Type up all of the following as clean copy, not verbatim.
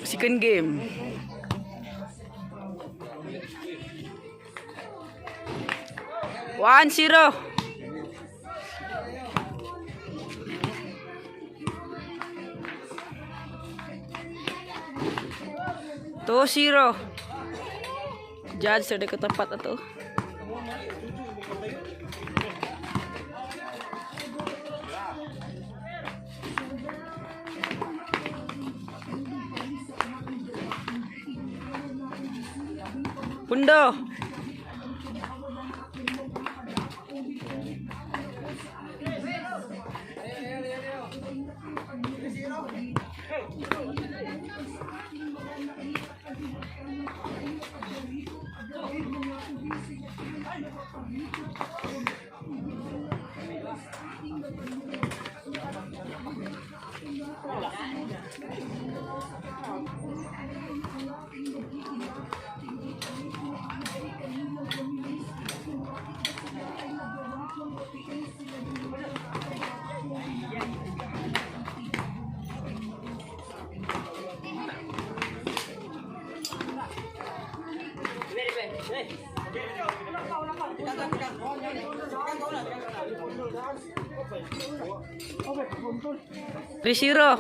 Second game. One zero. 2-0. Judge sa dekat tempat itu. Pundo. Risiro.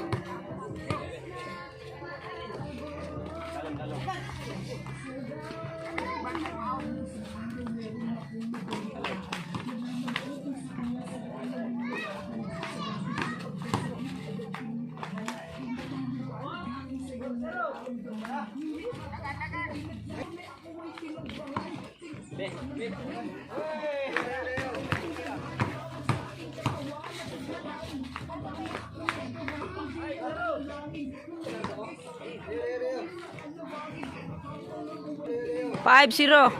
Five zero.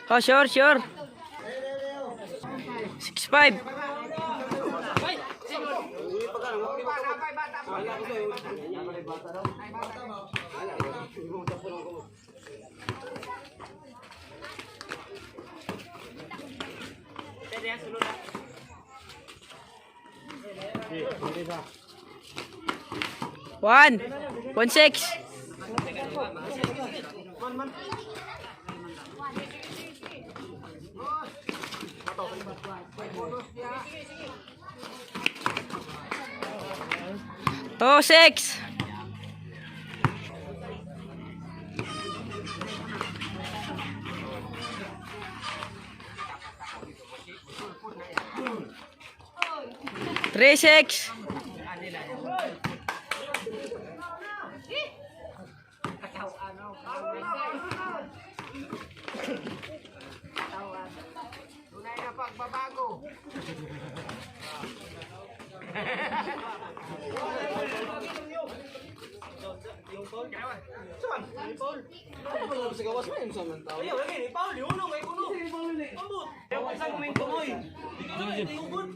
Oh, sure. 6-5. One 1-6. Oh, 6. Three 6. Pagbabago. Yung Paul, kaya saan? Yung Paul. Ano ba lang sa gawas mo yung samantao? Ayaw, lagi ni Paul, yung uno kay uno. Ambot. Yung isang kumento mo eh. Hindi ko ubod.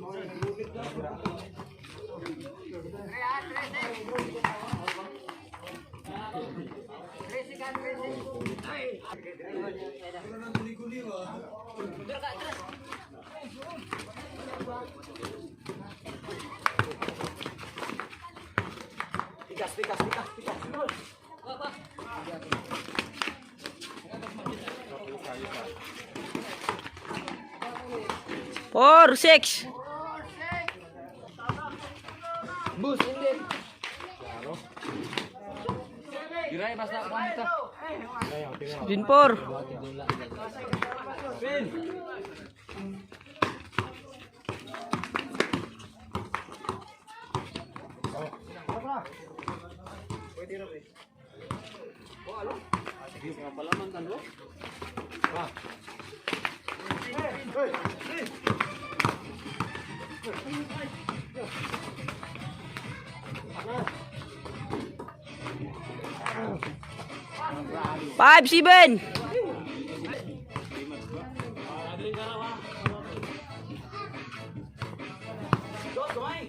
Tikas. 4-6. Bus, hindi. Giray basta kumita. Din 4. Pin. Pwede rin eh. Oh, alo. Sige, mga palaman kan lo. Ha. Hey, hey. 5-7. Dos, kumay.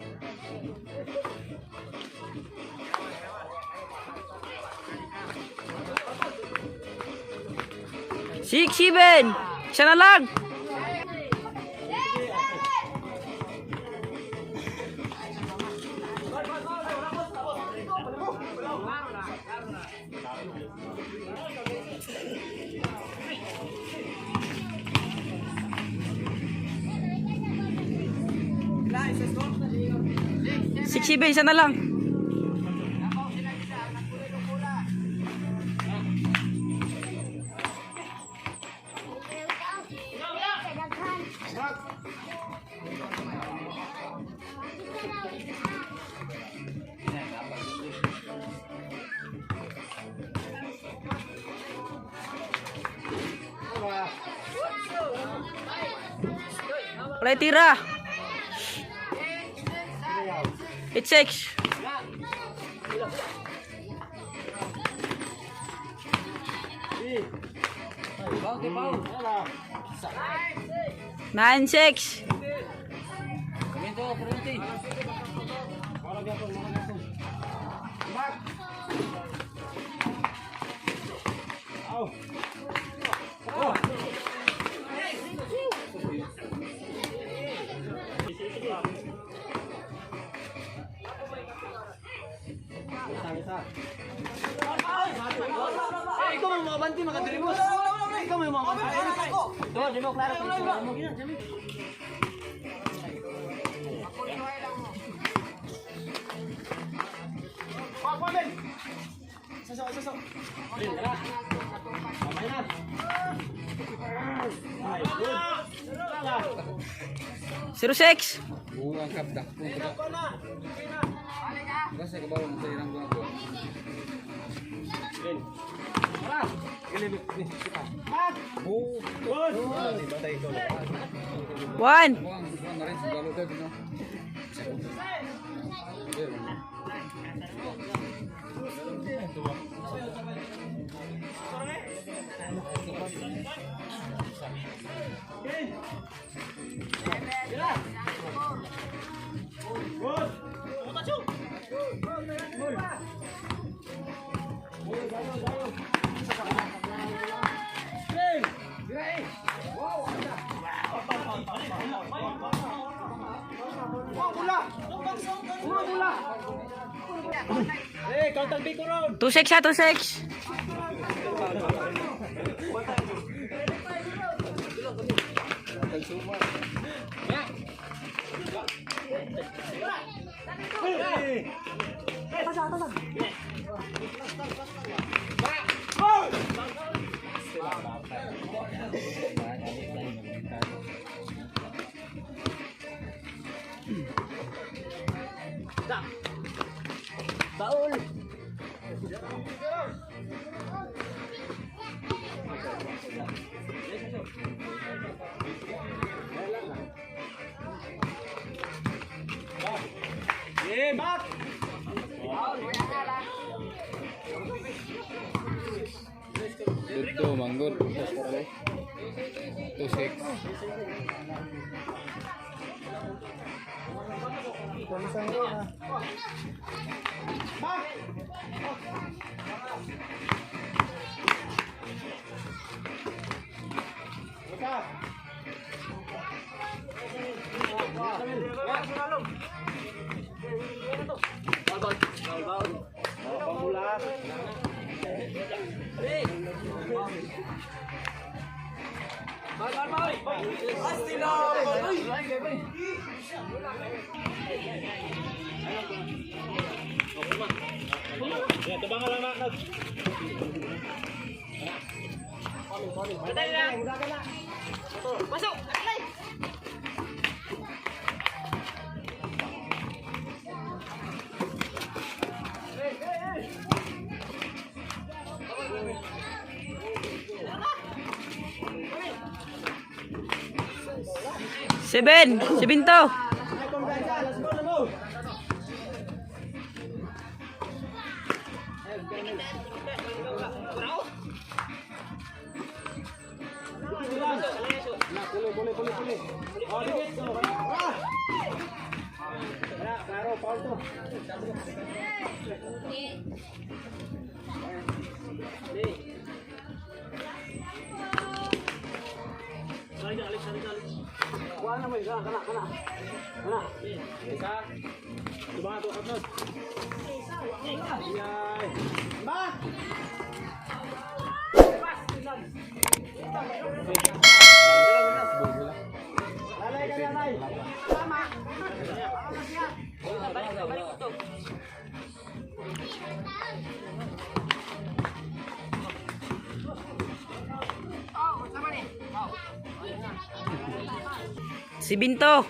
6-7. Isa na lang. Six, isa na lang. Play tira. 8-6. Bang ke bang. 9-6. Kumento berhenti. Ikaw may mga banti, mga dribos. Ikaw may mga banti. Ito, di mo klaro. Sasok. Rin, tara. Mamay na. Ay, good. 0-6. Buang kapdak. Basta ke bawah sa irang buang ko. Rin. Tara. Ilimit ni kita. Good. Batay ko. 1. Buang na rin sa galugad no. Hey, counter big round. 2-6 ha, 2-6. Baul. Yeah, back. Dito manggod. Ito 6. Asti na! Tabangan lang na. Masuk! Seven to. Kuha na mo, kana. Isa. Tubangan to kapnos. Yay. Ba. Lalay ka lalay. Tama. Balik to. Si Binto.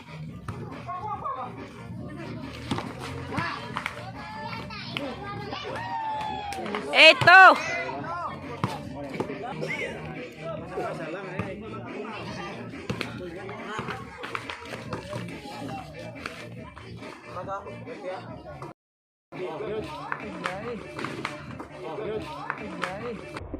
Eto. Yun.